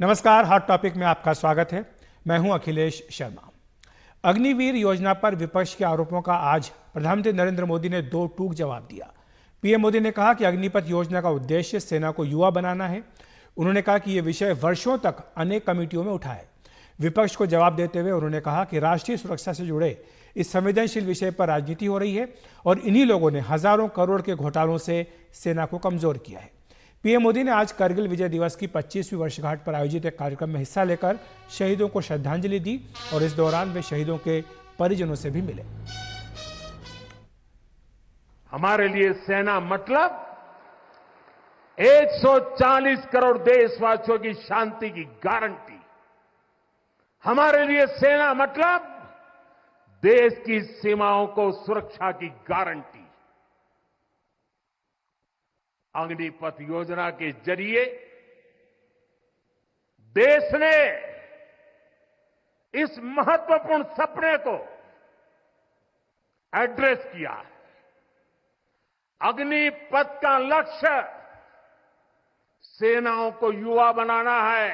नमस्कार, hot topic में आपका स्वागत है। मैं हूं अखिलेश शर्मा। अग्निवीर योजना पर विपक्ष के आरोपों का आज प्रधानमंत्री नरेंद्र मोदी ने दो टूक जवाब दिया। पीएम मोदी ने कहा कि अग्निपथ योजना का उद्देश्य सेना को युवा बनाना है। उन्होंने कहा कि यह विषय वर्षों तक अनेक कमेटियों में उठा है। विपक्ष को जवाब देते हुए उन्होंने कहा कि राष्ट्रीय सुरक्षा से जुड़े इस संवेदनशील विषय पर राजनीति हो रही है और इन्हीं लोगों ने हजारों करोड़ के घोटालों से सेना को कमजोर किया है। पीएम मोदी ने आज करगिल विजय दिवस की 25वीं वर्षगांठ पर आयोजित एक कार्यक्रम में हिस्सा लेकर शहीदों को श्रद्धांजलि दी और इस दौरान वे शहीदों के परिजनों से भी मिले। हमारे लिए सेना मतलब 140 करोड़ देशवासियों की शांति की गारंटी। हमारे लिए सेना मतलब देश की सीमाओं को सुरक्षा की गारंटी। अग्निपथ योजना के जरिए देश ने इस महत्वपूर्ण सपने को एड्रेस किया है। अग्निपथ का लक्ष्य सेनाओं को युवा बनाना है।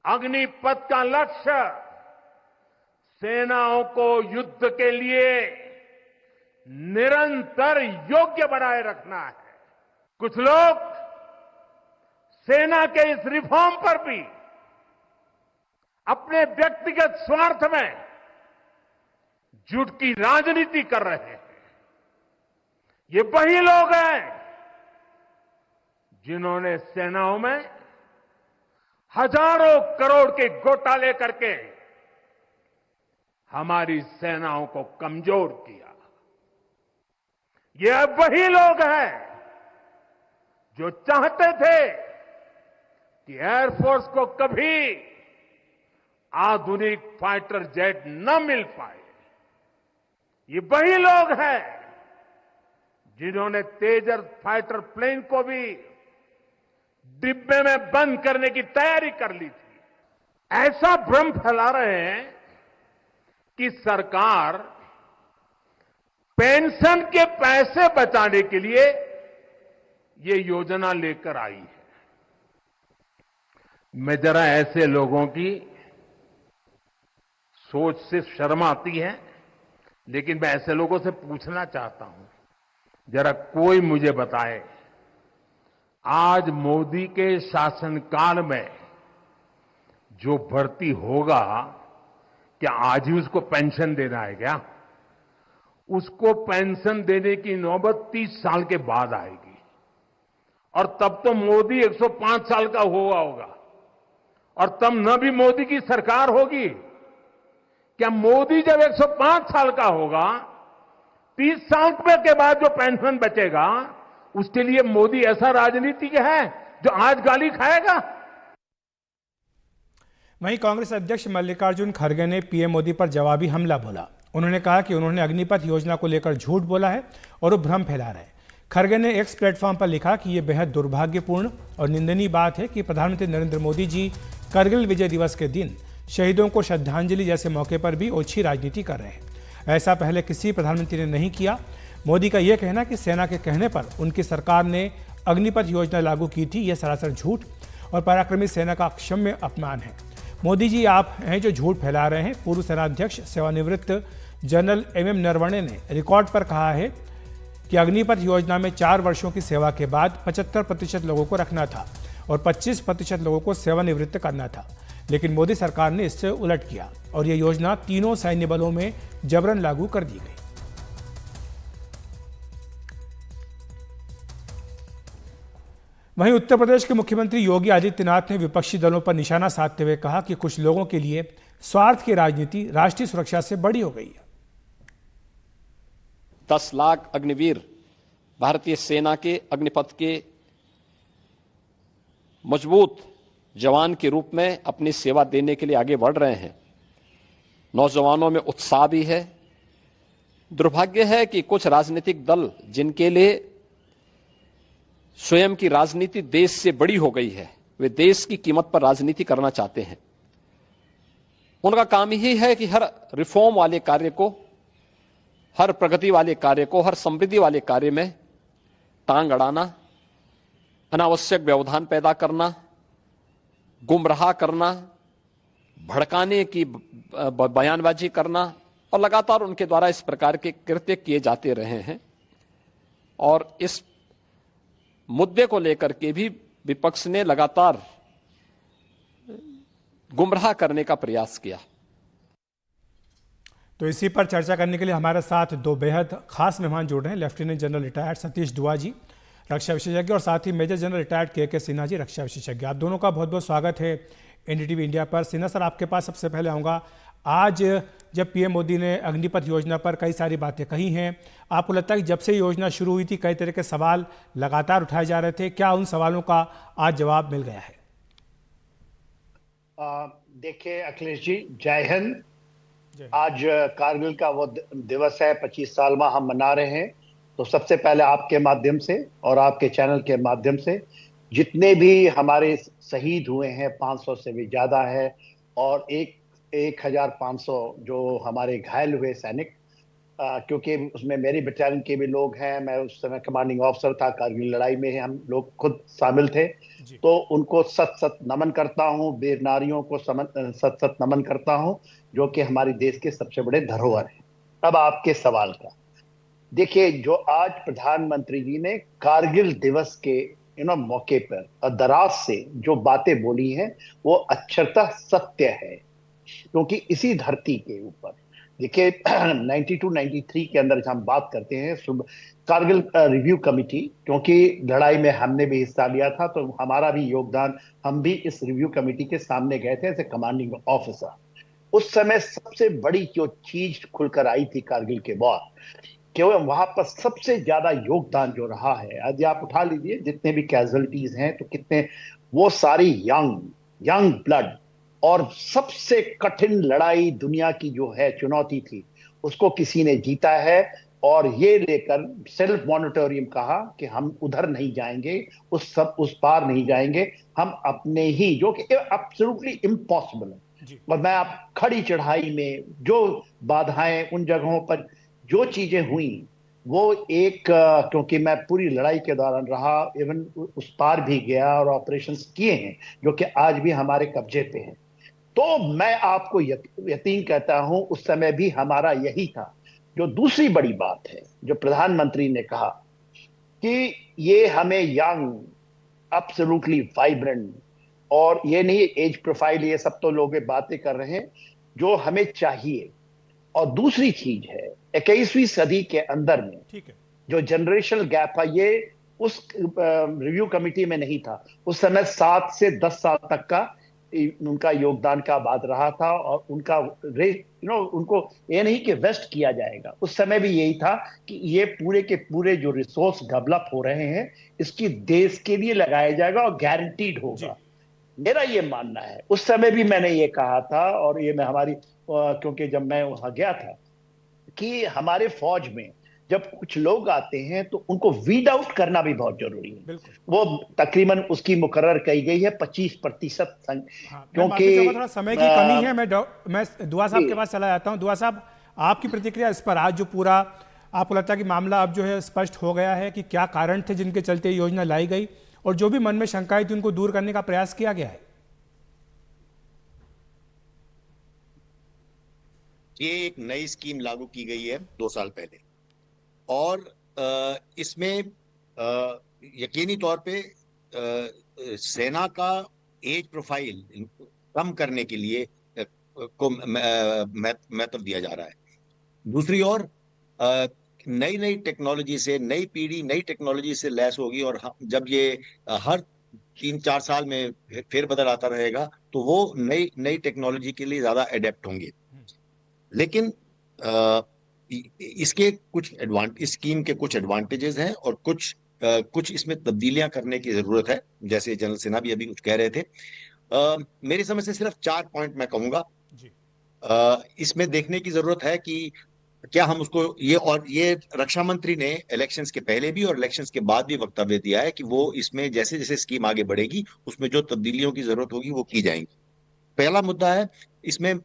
अग्निपथ का लक्ष्य सेनाओं को युद्ध के लिए निरंतर योग्य बनाए रखना है। कुछ लोग सेना के इस रिफॉर्म पर भी अपने व्यक्तिगत स्वार्थ में झूठ की राजनीति कर रहे हैं। ये वही लोग हैं जिन्होंने सेनाओं में हजारों करोड़ के घोटाले करके हमारी सेनाओं को कमजोर किया। ये वही लोग हैं जो चाहते थे कि एयरफोर्स को कभी आधुनिक फाइटर जेट न मिल पाए। ये वही लोग हैं जिन्होंने तेजस फाइटर प्लेन को भी डिब्बे में बंद करने की तैयारी कर ली थी। ऐसा भ्रम फैला रहे हैं कि सरकार पेंशन के पैसे बचाने के लिए ये योजना लेकर आई है। मैं जरा ऐसे लोगों की सोच से शर्म आती है, लेकिन मैं ऐसे लोगों से पूछना चाहता हूं, जरा कोई मुझे बताए, आज मोदी के शासनकाल में जो भर्ती होगा, क्या आज ही उसको पेंशन देना है क्या? उसको पेंशन देने की नौबत 30 साल के बाद आएगी और तब तो मोदी 105 साल का हुआ होगा और तब न भी मोदी की सरकार होगी। क्या मोदी जब 105 साल का होगा, 30 साल के बाद जो पेंशन बचेगा उसके लिए मोदी ऐसा राजनीतिक है जो आज गाली खाएगा? वहीं कांग्रेस अध्यक्ष मल्लिकार्जुन खड़गे ने पीएम मोदी पर जवाबी हमला बोला। उन्होंने कहा कि उन्होंने अग्निपथ योजना को लेकर झूठ बोला है और वो भ्रम फैला रहे हैं। खड़गे ने एक्स प्लेटफॉर्म पर लिखा कि यह बेहद दुर्भाग्यपूर्ण और निंदनीय बात है कि प्रधानमंत्री नरेंद्र मोदी जी करगिल विजय दिवस के दिन शहीदों को श्रद्धांजलि जैसे मौके पर भी ओछी राजनीति कर रहे हैं। ऐसा पहले किसी प्रधानमंत्री ने नहीं किया। मोदी का यह कहना कि सेना के कहने पर उनकी सरकार ने अग्निपथ योजना लागू की थी, यह सरासर झूठ और पराक्रमी सेना का अक्षम्य अपमान है। मोदी जी आप हैं जो झूठ फैला रहे हैं। पूर्व सेनाध्यक्ष सेवानिवृत्त जनरल एमएम नरवणे ने रिकॉर्ड पर कहा है कि अग्निपथ योजना में 4 वर्षों की सेवा के बाद 75% लोगों को रखना था और 25% लोगों को सेवानिवृत्त करना था, लेकिन मोदी सरकार ने इससे उलट किया और यह योजना तीनों सैन्य बलों में जबरन लागू कर दी गई। वहीं उत्तर प्रदेश के मुख्यमंत्री योगी आदित्यनाथ ने विपक्षी दलों पर निशाना साधते हुए कहा कि कुछ लोगों के लिए स्वार्थ की राजनीति राष्ट्रीय सुरक्षा से बड़ी हो गई है। 10 लाख अग्निवीर भारतीय सेना के अग्निपथ के मजबूत जवान के रूप में अपनी सेवा देने के लिए आगे बढ़ रहे हैं। नौजवानों में उत्साह भी है। दुर्भाग्य है कि कुछ राजनीतिक दल जिनके लिए स्वयं की राजनीति देश से बड़ी हो गई है, वे देश की कीमत पर राजनीति करना चाहते हैं। उनका काम ही है कि हर रिफॉर्म वाले कार्य को, हर प्रगति वाले कार्य को, हर समृद्धि वाले कार्य में टांग अड़ाना, अनावश्यक व्यवधान पैदा करना, गुमराह करना, भड़काने की बयानबाजी करना और लगातार उनके द्वारा इस प्रकार के कृत्य किए जाते रहे हैं। और इस मुद्दे को लेकर के भी विपक्ष ने लगातार गुमराह करने का प्रयास किया। तो इसी पर चर्चा करने के लिए हमारे साथ दो बेहद खास मेहमान जुड़ रहे हैं। लेफ्टिनेंट जनरल रिटायर्ड सतीश दुआ जी, रक्षा विशेषज्ञ, और साथ ही मेजर जनरल रिटायर्ड के सिन्हा जी, रक्षा विशेषज्ञ। आप दोनों का बहुत बहुत स्वागत है एनडीटीवी इंडिया पर। सिन्हा सर, आपके पास सबसे पहले आऊँगा। आज जब पीएम मोदी ने अग्निपथ योजना पर कई सारी बातें कही हैं, आपको लगता है कि जब से योजना शुरू हुई थी कई तरह के सवाल लगातार उठाए जा रहे थे, क्या उन सवालों का आज जवाब मिल गया है? देखिए अखिलेश जी, जय हिंद। आज कारगिल का वो दिवस है, 25 सालवा हम मना रहे हैं। तो सबसे पहले आपके माध्यम से और आपके चैनल के माध्यम से जितने भी हमारे शहीद हुए हैं, 500 से भी ज्यादा है, और 1500 जो हमारे घायल हुए सैनिक, क्योंकि उसमें मेरी बटालियन के भी लोग हैं, मैं उस समय कमांडिंग ऑफिसर था, कारगिल लड़ाई में हम लोग खुद शामिल थे, तो उनको सत सत नमन करता हूँ। वीर नारियों को सत सत नमन करता हूँ, जो कि हमारे देश के सबसे बड़े धरोहर हैं। अब आपके सवाल का देखिए, जो आज प्रधानमंत्री जी ने कारगिल दिवस के मौके पर दराज से जो बातें बोली हैं, वो अक्षरतः सत्य है। क्योंकि इसी धरती के ऊपर देखिए 92-93 के अंदर हम बात करते हैं, कारगिल रिव्यू कमेटी, क्योंकि लड़ाई में हमने भी हिस्सा लिया था, तो हमारा भी योगदान, हम भी इस रिव्यू कमेटी के सामने गए थे एज ए कमांडिंग ऑफिसर। उस समय सबसे बड़ी जो चीज खुलकर आई थी कारगिल के बाद, क्यों वहां पर सबसे ज्यादा योगदान जो रहा है, यदि आप उठा लीजिए जितने भी कैजुअलिटीज हैं, तो कितने वो सारी यंग ब्लड, और सबसे कठिन लड़ाई दुनिया की जो है चुनौती थी, उसको किसी ने जीता है। और ये लेकर सेल्फ मॉनिटोरियम कहा कि हम उधर नहीं जाएंगे, उस पार नहीं जाएंगे, हम अपने ही, जो कि एब्सोल्युटली इम्पॉसिबल है। और मैं आप खड़ी चढ़ाई में जो बाधाएं, उन जगहों पर जो चीजें हुई, वो एक, क्योंकि मैं पूरी लड़ाई के दौरान रहा, इवन उस पार भी गया और ऑपरेशंस किए हैं जो कि आज भी हमारे कब्जे पे हैं। तो मैं आपको यकीन कहता हूं, उस समय भी हमारा यही था। जो दूसरी बड़ी बात है, जो प्रधानमंत्री ने कहा कि ये हमें यंग, एब्सोल्युटली वाइब्रेंट, और ये नहीं एज प्रोफाइल, ये सब तो लोग बातें कर रहे हैं, जो हमें चाहिए। और दूसरी चीज है, 21वीं सदी के अंदर में जो जनरेशनल गैप है, ये उस रिव्यू कमेटी में नहीं था। उस समय 7 से 10 साल तक का उनका योगदान का बात रहा था, और उनका उनको ये नहीं कि वेस्ट किया जाएगा, उस समय भी यही था कि ये पूरे के पूरे जो रिसोर्स डेवलप हो रहे हैं, इसकी देश के लिए लगाया जाएगा और गारंटीड होगा। मेरा ये मानना है, उस समय भी मैंने ये कहा था, और ये मैं हमारी, क्योंकि जब मैं वहां गया था, कि हमारे फौज में जब कुछ लोग आते हैं तो उनको वीड आउट करना भी बहुत जरूरी है। वो तकरीबन उसकी मुकर्रर कही गई है 25%। क्योंकि थोड़ा समय की कमी है, मैं दुआ साहब के पास चला जाता हूं। दुआ साहब, आपकी प्रतिक्रिया इस पर, आज जो पूरा आपको लगता है कि मामला अब जो है स्पष्ट हो गया है कि क्या कारण थे जिनके चलते योजना लाई गई, और जो भी मन में शंकाएं थी उनको दूर करने का प्रयास किया गया है? ये एक नई स्कीम लागू की गई है 2 साल पहले, और इसमें यकीनी तौर पे सेना का एज प्रोफाइल कम करने के लिए को महत्व दिया जा रहा है। दूसरी ओर नई नई टेक्नोलॉजी से, नई पीढ़ी नई टेक्नोलॉजी से लैस होगी, और जब ये हर 3-4 साल में फेरबदल आता रहेगा, तो वो नई टेक्नोलॉजी के लिए ज्यादा एडेप्ट होंगे। लेकिन इसके कुछ इस स्कीम के कुछ एडवांटेजेस हैं, और कुछ इसमें तब्दीलियां करने की जरूरत है, जैसे जनरल सिन्हा भी अभी कुछ कह रहे थे। मेरी समझ से सिर्फ 4 पॉइंट मैं कहूंगा। इसमें देखने की जरूरत है कि क्या हम उसको, ये रक्षा मंत्री ने इलेक्शंस के पहले भी और इलेक्शंस के बाद भी वक्तव्य दिया है कि वो इसमें जैसे जैसे स्कीम आगे बढ़ेगी, उसमें जो तब्दीलियों की जरूरत होगी वो की जाएंगी। पहला मुद्दा है, इसमें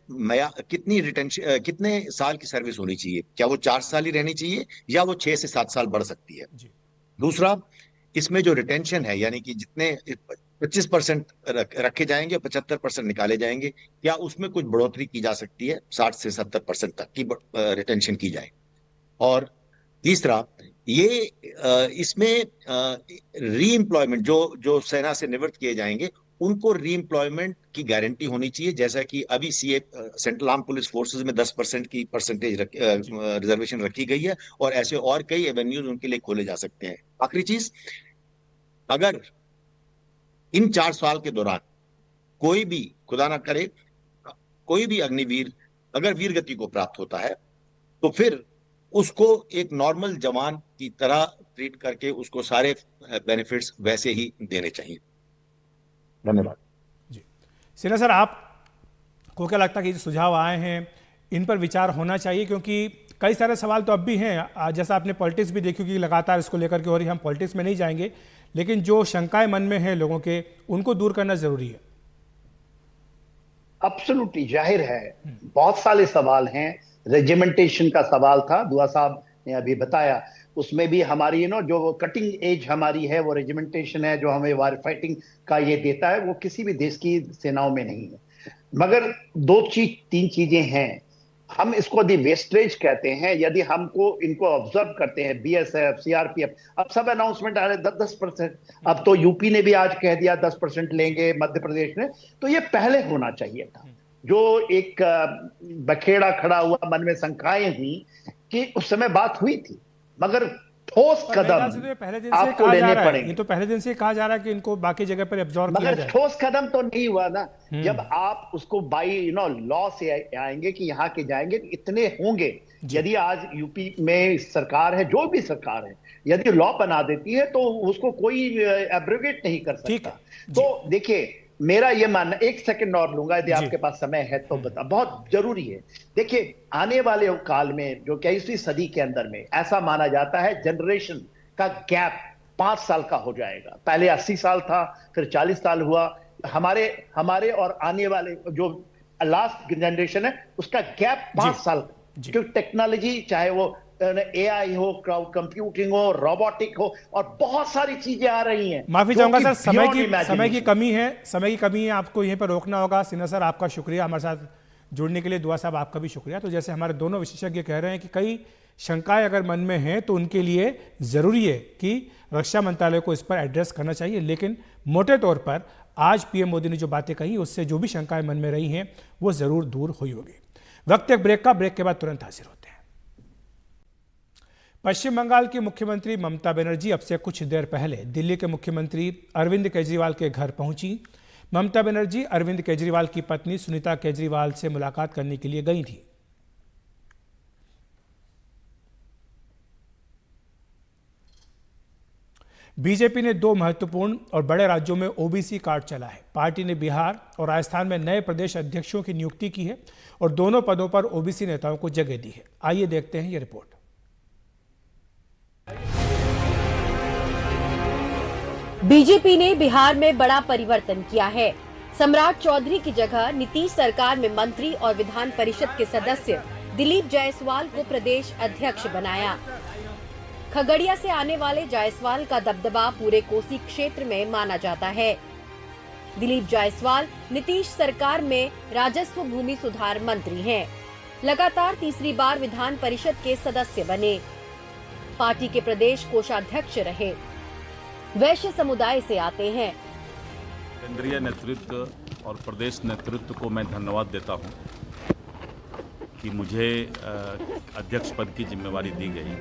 कितने साल की सर्विस होनी चाहिए? क्या वो 4 साल ही रहनी चाहिए, या वो 6 से 7 साल बढ़ सकती है? दूसरा, इसमें जो रिटेंशन है, यानी कि जितने 25% रखे जाएंगे, 75% निकाले जाएंगे, या उसमें कुछ बढ़ोतरी की जा सकती है, 60 से 70% तक की रिटेंशन की जाए। और तीसरा ये इसमें री एम्प्लॉयमेंट, जो सेना से निवृत्त किए जाएंगे उनको री एम्प्लॉयमेंट की गारंटी होनी चाहिए, जैसा कि अभी CA central arm police forces में 10% की परसेंटेज रिजर्वेशन रखी गई है, और ऐसे और कई एवेन्यूज उनके लिए खोले जा सकते हैं। आखिरी चीज, अगर इन 4 साल के दौरान कोई भी, खुदा ना करे, कोई भी अग्निवीर अगर वीरगति को प्राप्त होता है तो फिर उसको एक नॉर्मल जवान की तरह ट्रीट करके उसको सारे बेनिफिट्स वैसे ही देने चाहिए। धन्यवाद जी। सिन्हा सर, आपको क्या लगता है कि जो सुझाव आए हैं इन पर विचार होना चाहिए? क्योंकि कई सारे सवाल तो अब भी हैं, जैसा आपने पॉलिटिक्स भी देखी कि लगातार इसको लेकर के हो रही, हम पॉलिटिक्स में नहीं जाएंगे, लेकिन जो शंकाएं मन में हैं लोगों के, उनको दूर करना जरूरी है। एब्सोल्युटली जाहिर है, बहुत सारे सवाल हैं। रेजिमेंटेशन का सवाल था, दुआ साहब ने अभी बताया, उसमें भी हमारी जो कटिंग एज हमारी है वो रेजिमेंटेशन है, जो हमें वार फाइटिंग का ये देता है, वो किसी भी देश की सेनाओं में नहीं है। मगर 3 चीजें हैं, हम इसको यदि वेस्टेज कहते हैं, यदि हमको इनको ऑब्जर्व करते हैं, बीएसएफ, सीआरपीएफ, अब सब अनाउंसमेंट आ रहे 10%, अब तो यूपी ने भी आज कह दिया 10% लेंगे, मध्य प्रदेश ने, तो ये पहले होना चाहिए था। जो एक बखेड़ा खड़ा हुआ, मन में शंकाएं हुई कि उस समय बात हुई थी, मगर ठोस कदम पहले दिन आपको लेने पड़ेंगे। ये तो पहले दिन से कहा जा रहा है कि इनको बाकी जगह पर एब्जॉर्ब किया जाए, मगर ठोस कदम तो नहीं हुआ ना। जब आप उसको बाई लॉ से आएंगे कि यहाँ के जाएंगे इतने होंगे, यदि आज यूपी में सरकार है, जो भी सरकार है, यदि लॉ बना देती है तो उसको कोई एब्रोगेट नहीं कर सकता। तो देखिए, मेरा ये मानना, 1 सेकंड और लूंगा यदि आपके पास समय है तो बता, बहुत जरूरी है। देखिए, आने वाले काल में जो 21वीं सदी के अंदर में ऐसा माना जाता है जनरेशन का गैप 5 साल का हो जाएगा। पहले 80 साल था, फिर 40 साल हुआ। हमारे और आने वाले जो लास्ट जनरेशन है उसका गैप 5 साल, क्योंकि टेक्नोलॉजी, चाहे वो एआई हो, क्लाउड कंप्यूटिंग हो, रोबोटिक हो, और बहुत सारी चीजें आ रही हैं। माफी चाहूंगा सर, समय की कमी है, आपको यहीं पर रोकना होगा। सिन्हा सर, आपका शुक्रिया हमारे साथ जुड़ने के लिए। दुआ साहब, आपका भी शुक्रिया। तो जैसे हमारे दोनों विशेषज्ञ कह रहे हैं कि कई शंकाएं अगर मन में हैं तो उनके लिए जरूरी है कि रक्षा मंत्रालय को इस पर एड्रेस करना चाहिए, लेकिन मोटे तौर पर आज पीएम मोदी ने जो बातें कही उससे जो भी शंकाएं मन में रही हैं वो जरूर दूर हुई होगी। वक्त एक ब्रेक का, ब्रेक के बाद तुरंत हाजिर होते हैं। पश्चिम बंगाल की मुख्यमंत्री ममता बनर्जी अब से कुछ देर पहले दिल्ली के मुख्यमंत्री अरविंद केजरीवाल के घर पहुंची। ममता बनर्जी अरविंद केजरीवाल की पत्नी सुनीता केजरीवाल से मुलाकात करने के लिए गई थी। बीजेपी ने 2 महत्वपूर्ण और बड़े राज्यों में ओबीसी कार्ड चला है। पार्टी ने बिहार और राजस्थान में नए प्रदेश अध्यक्षों की नियुक्ति की है और दोनों पदों पर ओबीसी नेताओं को जगह दी है। आइए देखते हैं ये रिपोर्ट। बीजेपी ने बिहार में बड़ा परिवर्तन किया है। सम्राट चौधरी की जगह नीतीश सरकार में मंत्री और विधान परिषद के सदस्य दिलीप जायसवाल को प्रदेश अध्यक्ष बनाया। खगड़िया से आने वाले जायसवाल का दबदबा पूरे कोसी क्षेत्र में माना जाता है। दिलीप जायसवाल नीतीश सरकार में राजस्व भूमि सुधार मंत्री हैं। लगातार तीसरी बार विधान परिषद के सदस्य बने। पार्टी के प्रदेश कोषाध्यक्ष रहे। वैश्य समुदाय से आते हैं। केंद्रीय नेतृत्व और प्रदेश नेतृत्व को मैं धन्यवाद देता हूं कि मुझे अध्यक्ष पद की जिम्मेवारी दी गई,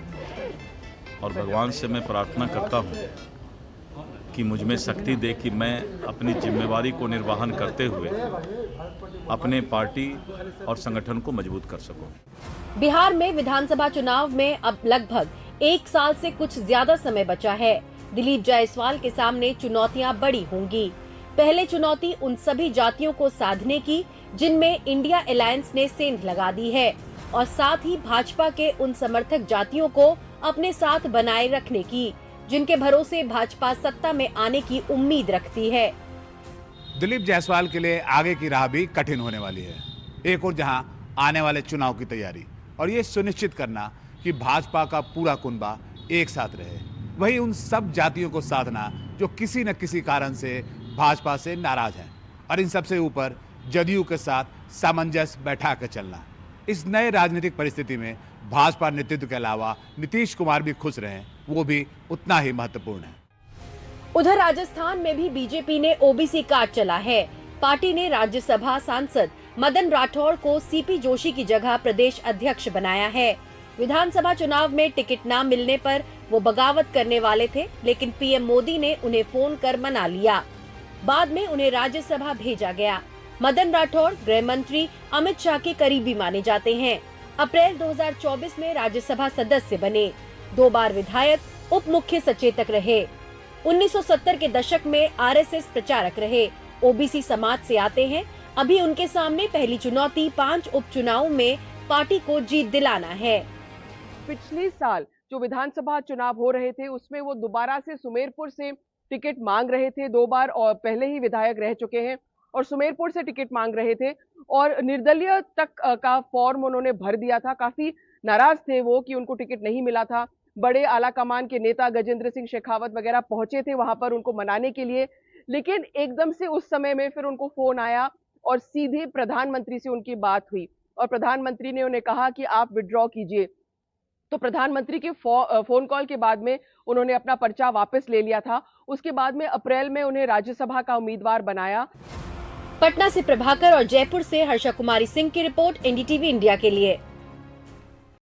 और भगवान से मैं प्रार्थना करता हूं कि मुझ में शक्ति दे कि मैं अपनी जिम्मेवारी को निर्वहन करते हुए अपने पार्टी और संगठन को मजबूत कर सकूं। बिहार में विधानसभा चुनाव में अब लगभग 1 साल से कुछ ज्यादा समय बचा है। दिलीप जायसवाल के सामने चुनौतियां बड़ी होंगी। पहले चुनौती उन सभी जातियों को साधने की जिनमें इंडिया अलायंस ने सेंध लगा दी है, और साथ ही भाजपा के उन समर्थक जातियों को अपने साथ बनाए रखने की जिनके भरोसे भाजपा सत्ता में आने की उम्मीद रखती है। दिलीप जायसवाल के लिए आगे की राह भी कठिन होने वाली है। एक और जहां आने वाले चुनाव की तैयारी और ये सुनिश्चित करना कि भाजपा का पूरा कुनबा एक साथ रहे, वही उन सब जातियों को साधना जो किसी न किसी कारण से भाजपा से नाराज हैं और इन सबसे ऊपर जदयू के साथ सामंजस्य बैठा कर चलना। इस नए राजनीतिक परिस्थिति में भाजपा नेतृत्व के अलावा नीतीश कुमार भी खुश रहें, वो भी उतना ही महत्वपूर्ण है। उधर राजस्थान में भी बीजेपी ने ओबीसी कार्ड चला है। पार्टी ने राज्यसभा सांसद मदन राठौड़ को सीपी जोशी की जगह प्रदेश अध्यक्ष बनाया है। विधानसभा चुनाव में टिकट न मिलने पर वो बगावत करने वाले थे, लेकिन पीएम मोदी ने उन्हें फोन कर मना लिया। बाद में उन्हें राज्यसभा भेजा गया। मदन राठौड़ गृह मंत्री अमित शाह के करीबी माने जाते हैं। अप्रैल 2024 में राज्यसभा सदस्य बने। 2 बार विधायक, उप मुख्य सचेतक रहे। 1970 के दशक में आरएसएस प्रचारक रहे। ओबीसी समाज से आते हैं। अभी उनके सामने पहली चुनौती 5 उपचुनावों में पार्टी को जीत दिलाना है। पिछले साल जो विधानसभा चुनाव हो रहे थे उसमें वो दोबारा से सुमेरपुर से टिकट मांग रहे थे। 2 बार और पहले ही विधायक रह चुके हैं और सुमेरपुर से टिकट मांग रहे थे और निर्दलीय तक का फॉर्म उन्होंने भर दिया था। काफी नाराज थे वो कि उनको टिकट नहीं मिला था। बड़े आला कमान के नेता गजेंद्र सिंह शेखावत वगैरह पहुंचे थे वहां पर उनको मनाने के लिए, लेकिन एकदम से उस समय में फिर उनको फोन आया और सीधे प्रधानमंत्री से उनकी बात हुई और प्रधानमंत्री ने उन्हें कहा कि आप विड्रॉ कीजिए। तो प्रधानमंत्री के फोन कॉल के बाद में उन्होंने अपना पर्चा वापस ले लिया था। उसके बाद में अप्रैल में उन्हें राज्यसभा का उम्मीदवार बनाया। पटना से प्रभाकर और जयपुर से हर्षा कुमारी सिंह की रिपोर्ट, एनडीटीवी इंडिया के लिए।